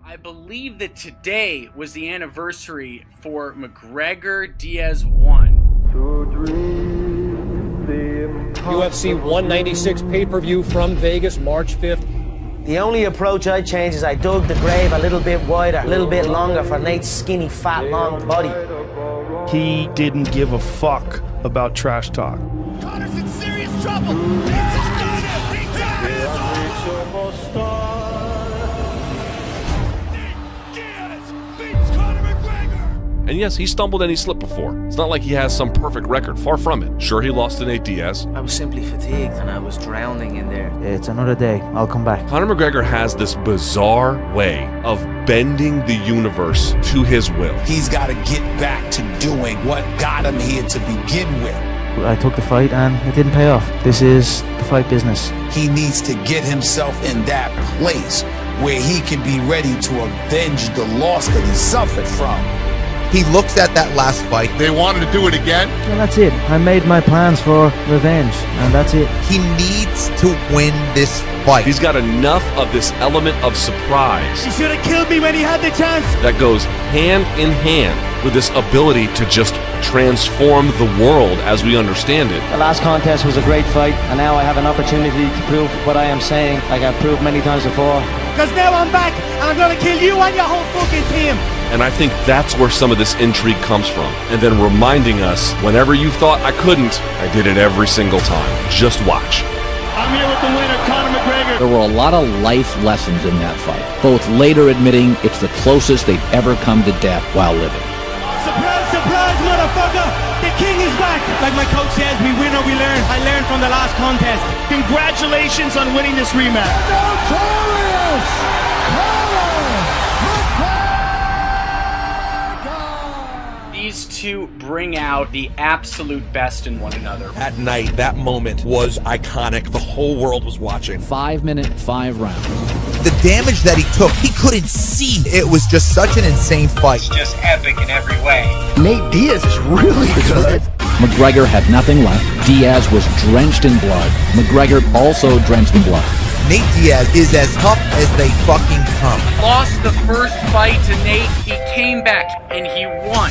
I believe that today was the anniversary for McGregor Diaz 1. UFC 196 pay-per-view from Vegas, March 5th. The only approach I changed is I dug the grave a little bit wider, a little bit longer for Nate's skinny, fat, long body. He didn't give a fuck about trash talk. Conor's in serious trouble. He done it. He done it. Diaz beats Conor McGregor. And yes, he stumbled and he slipped before. It's not like he has some perfect record. Far from it. Sure, he lost to Nate Diaz. I was simply fatigued and I was drowning in there. It's another day. I'll come back. Conor McGregor has this bizarre way of bending the universe to his will. He's got to get back to doing what got him here to begin with. I took the fight and it didn't pay off. This is the fight business. He needs to get himself in that place where he can be ready to avenge the loss that he suffered from. He looks at that last fight. They wanted to do it again. And that's it. I made my plans for revenge, and that's it. He needs to win this fight. He's got enough of this element of surprise. He should have killed me when he had the chance. That goes hand in hand with this ability to just transform the world as we understand it. The last contest was a great fight, and now I have an opportunity to prove what I am saying, like I've proved many times before. Because now I'm back, and I'm going to kill you and your whole fucking team. And I think that's where some of this intrigue comes from. And then reminding us, whenever you thought I couldn't, I did it every single time. Just watch. I'm here with the winner, Conor McGregor. There were a lot of life lessons in that fight, both later admitting it's the closest they've ever come to death while living. Surprise, surprise, motherfucker! The king is back! Like my coach says, we win or we learn. I learned from the last contest. Congratulations on winning this rematch. Notorious! These two bring out the absolute best in one another. That night, that moment was iconic. The whole world was watching. 5 minute, 5 rounds. The damage that he took, he couldn't see. It was just such an insane fight. It's just epic in every way. Nate Diaz is really good. McGregor had nothing left. Diaz was drenched in blood. McGregor also drenched in blood. Nate Diaz is as tough as they fucking come. Lost the first fight to Nate, he came back and he won.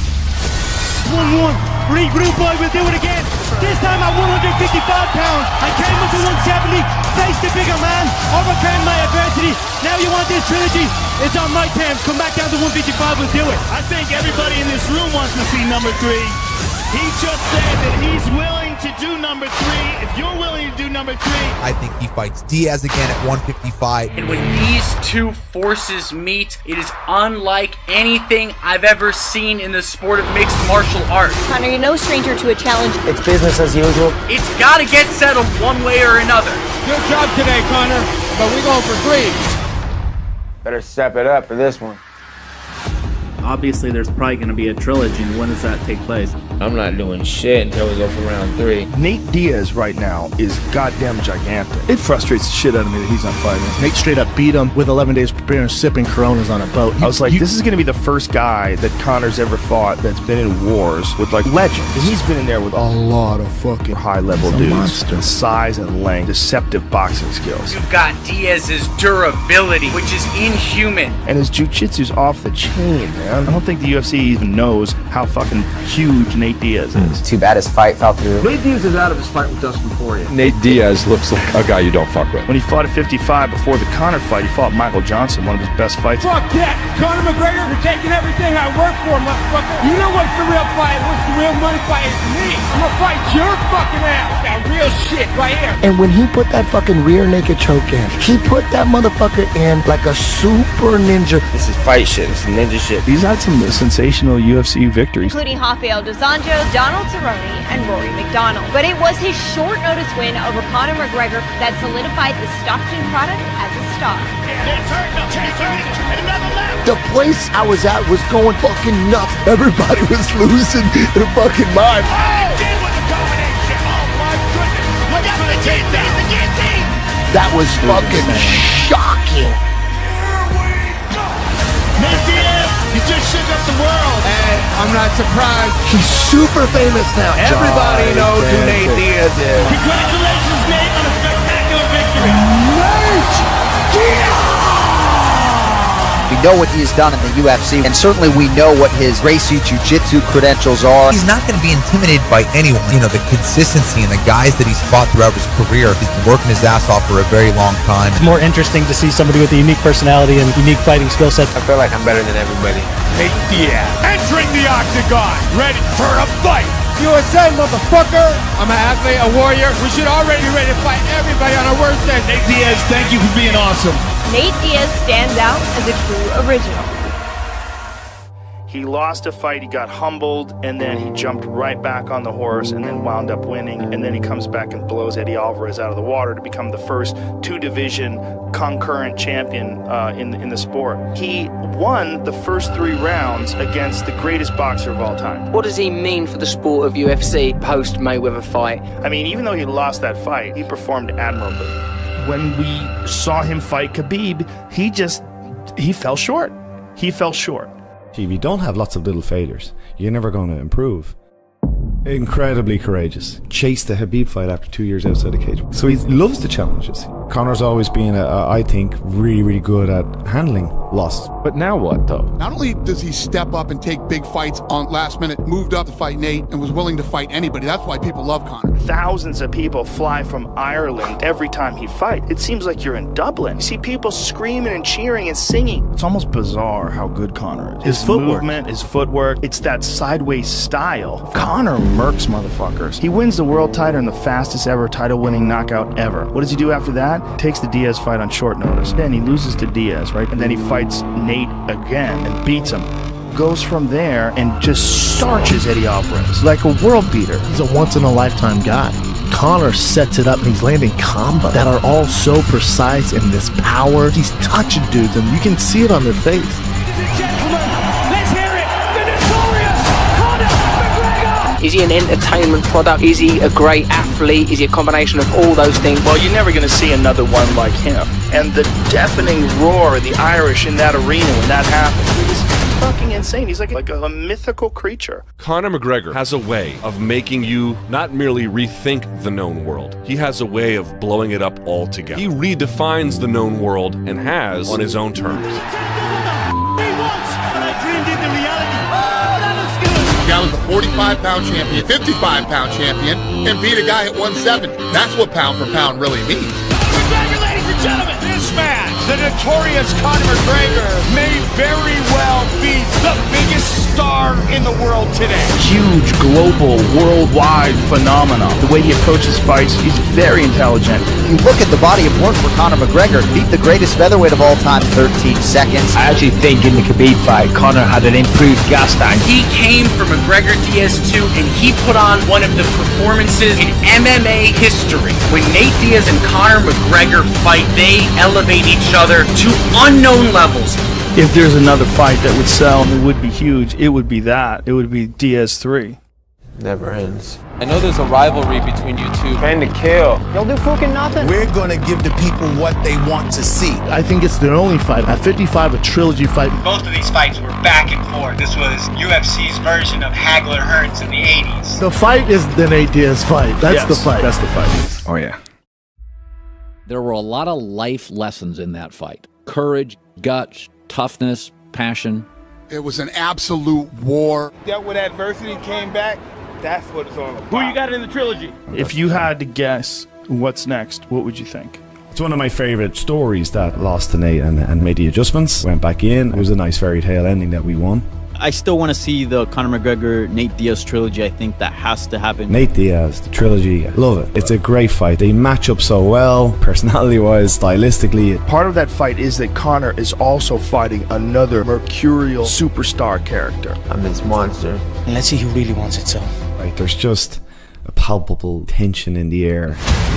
1-1. Regroup, boy, we'll do it again. This time at 155 pounds. I came up to 170, faced the bigger man, overcame my adversity. Now you want this trilogy? It's on my terms. Come back down to 155, we'll do it. I think everybody in this room wants to see number 3. He just said that he's willing to do number 3. If you're willing to do number 3. I think he fights Diaz again at 155. And when these two forces meet, it is unlike anything I've ever seen in the sport of mixed martial arts. Conor, you're no stranger to a challenge. It's business as usual. It's gotta get settled one way or another. Good job today, Conor, but we're going for 3. Better step it up for this one. Obviously, there's probably going to be a trilogy. When does that take place? I'm not doing shit until we go for round 3. Nate Diaz right now is goddamn gigantic. It frustrates the shit out of me that he's not fighting. Nate straight up beat him with 11 days preparing, sipping Coronas on a boat. I was like, this is going to be the first guy that Conor's ever fought that's been in wars with like legends. And he's been in there with a lot of fucking high-level dudes. Monster. Size and length, deceptive boxing skills. You've got Diaz's durability, which is inhuman. And his jiu-jitsu's off the chain, man. I don't think the UFC even knows how fucking huge Nate Diaz is. Too bad his fight fell through. Nate Diaz is out of his fight with Dustin Poirier. Nate Diaz looks like a guy you don't fuck with. When he fought at 55 before the Conor fight, he fought Michael Johnson, one of his best fights. Fuck that! Conor McGregor, you're taking everything I work for, motherfucker. You know what's the real fight? What's the real money fight? It's me. I'm gonna fight your fucking ass. That real shit right here. And when he put that fucking rear naked choke in, he put that motherfucker in like a super ninja. This is fight shit. This is ninja shit. He's had some sensational UFC victories. Including Rafael dos Anjos, Donald Cerrone, and Rory McDonald. But it was his short notice win over Conor McGregor that solidified the Stockton product as a star. The place I was at was going fucking nuts. Everybody was losing their fucking mind. That was fucking shocking. Nate Diaz, you just shook up the world. And I'm not surprised. He's super famous now. Everybody knows who Nate Diaz is. Congratulations, Nate, on a spectacular victory. Nate Diaz! He know what he has done in the UFC, and certainly we know what his Gracie Jiu-Jitsu credentials are. He's not going to be intimidated by anyone. You know, the consistency and the guys that he's fought throughout his career, he's been working his ass off for a very long time. It's more interesting to see somebody with a unique personality and unique fighting skill set. I feel like I'm better than everybody. Nate Diaz entering the octagon, ready for a fight. USA, motherfucker! I'm an athlete, a warrior. We should already be ready to fight everybody on our worst day. Nate Diaz, thank you for being awesome. Nate Diaz stands out as a true original. He lost a fight, he got humbled, and then he jumped right back on the horse and then wound up winning. And then he comes back and blows Eddie Alvarez out of the water to become the first two-division concurrent champion in the sport. He won the first 3 rounds against the greatest boxer of all time. What does he mean for the sport of UFC post-Mayweather fight? I mean, even though he lost that fight, he performed admirably. When we saw him fight Khabib, he fell short. He fell short. If you don't have lots of little failures, you're never going to improve. Incredibly courageous. Chased the Khabib fight after 2 years outside the cage. So he loves the challenges. Conor's always been, I think, really good at handling losses. But now what, though? Not only does he step up and take big fights on last minute, moved up to fight Nate and was willing to fight anybody. That's why people love Conor. Thousands of people fly from Ireland every time he fights. It seems like you're in Dublin. You see people screaming and cheering and singing. It's almost bizarre how good Conor is. His movement, his footwork, it's that sideways style. Conor murks motherfuckers. He wins the world title in the fastest ever title-winning knockout ever. What does he do after that? Takes the Diaz fight on short notice. Then he loses to Diaz, right? And then he fights Nate again and beats him. Goes from there and just starches Eddie Alvarez like a world beater. He's a once-in-a-lifetime guy. Conor sets it up and he's landing combos that are all so precise and this power. He's touching dudes and you can see it on their face. Is he an entertainment product? Is he a great athlete? Is he a combination of all those things? Well, you're never going to see another one like him. And the deafening roar of the Irish in that arena when that happened, it was fucking insane. He's like a mythical creature. Conor McGregor has a way of making you not merely rethink the known world. He has a way of blowing it up altogether. He redefines the known world and has on his own terms. The guy was a 45-pound champion, 55-pound champion, and beat a guy at 170. That's what pound for pound really means. Ladies and gentlemen, this man, the notorious Conor McGregor, may very well be the biggest star in the world today. Huge, global, worldwide phenomenon. The way he approaches fights, he's very intelligent. You look at the body of work for Conor McGregor, beat the greatest featherweight of all time in 13 seconds. I actually think in the Khabib fight, Conor had an improved gas tank. He came from McGregor Diaz 2 and he put on one of the performances in MMA history. When Nate Diaz and Conor McGregor fight, they elevate each other to unknown levels. If there's another fight that would sell, it would be huge. It would be that. It would be Diaz 3. Never ends. I know there's a rivalry between you two. Trying to kill. You'll do fucking nothing. We're gonna give the people what they want to see. I think it's their only fight. At 55, a trilogy fight. Both of these fights were back and forth. This was UFC's version of Hagler-Hearns in the 80s. The fight is the Nate Diaz fight. That's the fight. That's the fight. Oh yeah. There were a lot of life lessons in that fight. Courage, guts, toughness, passion. It was an absolute war. Dealt with adversity, came back. That's what it's all about. Who you got in the trilogy? If you had to guess what's next, what would you think? It's one of my favorite stories that lost to Nate and made the adjustments, went back in. It was a nice fairy tale ending that we won. I still want to see the Conor McGregor Nate Diaz trilogy. I think that has to happen. Nate Diaz, the trilogy, I love it. It's a great fight. They match up so well, personality-wise, stylistically. Part of that fight is that Conor is also fighting another mercurial superstar character. I'm this monster. And let's see who really wants it so. Right, there's just a palpable tension in the air.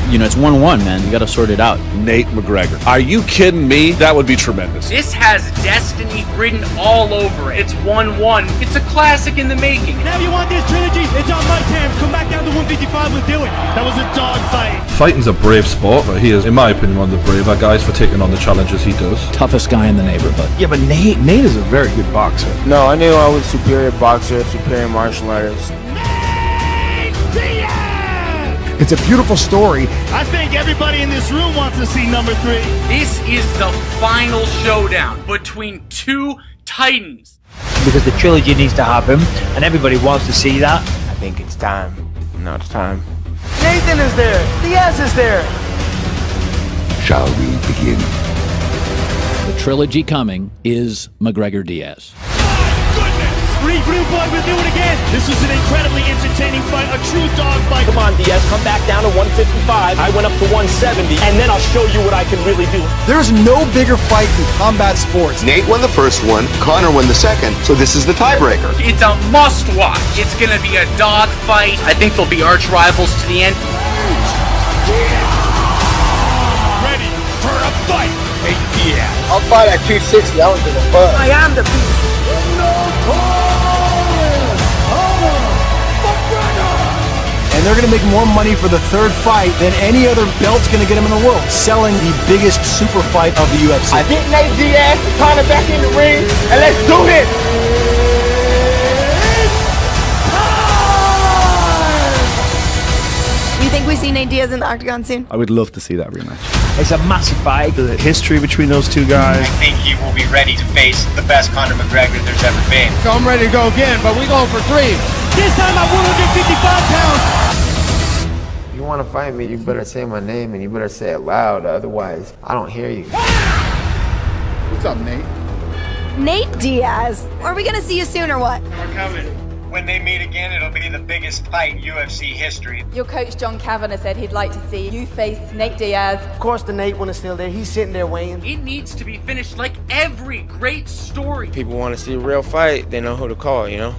You know, it's 1-1, man. You got to sort it out. Nate McGregor. Are you kidding me? That would be tremendous. This has destiny written all over it. It's 1-1. It's a classic in the making. Now you want this trilogy? It's on my terms. Come back down to 155, we'll do it. That was a dog fight. Fighting's a brave sport, but he is, in my opinion, one of the braver guys for taking on the challenges he does. Toughest guy in the neighborhood. Yeah, but Nate is a very good boxer. No, I knew I was superior boxer, superior martial artist. It's a beautiful story. I think everybody in this room wants to see number 3. This is the final showdown between two titans. Because the trilogy needs to happen, and everybody wants to see that. I think it's time. Now it's time. Nathan is there. Diaz is there. Shall we begin? The trilogy coming is McGregor-Diaz. Rude boy, we'll do it again. This was an incredibly entertaining fight, a true dog fight. Come on, Diaz, come back down to 155. I went up to 170, and then I'll show you what I can really do. There's no bigger fight in combat sports. Nate won the first one, Conor won the second, so this is the tiebreaker. It's a must-watch. It's going to be a dog fight. I think they'll be arch rivals to the end. Ready for a fight. Nate Diaz. I'll fight at 260, I don't give a fuck. I am the beast. And they're going to make more money for the third fight than any other belt's going to get them in the world, selling the biggest super fight of the UFC. I get Nate Diaz, Conor back in the ring, and let's do this! You think we see Nate Diaz in the octagon soon? I would love to see that rematch. It's a massive fight. The history between those two guys. I think he will be ready to face the best Conor McGregor there's ever been. So I'm ready to go again, but we going for 3. This time at 155 pounds. If you want to fight me, you better say my name and you better say it loud, otherwise I don't hear you. What's up, Nate? Nate Diaz. Are we gonna see you soon or what? We're coming. When they meet again, it'll be the biggest fight in UFC history. Your coach John Kavanagh said he'd like to see you face Nate Diaz. Of course the Nate one is still there. He's sitting there waiting. It needs to be finished like every great story. People want to see a real fight, they know who to call, you know?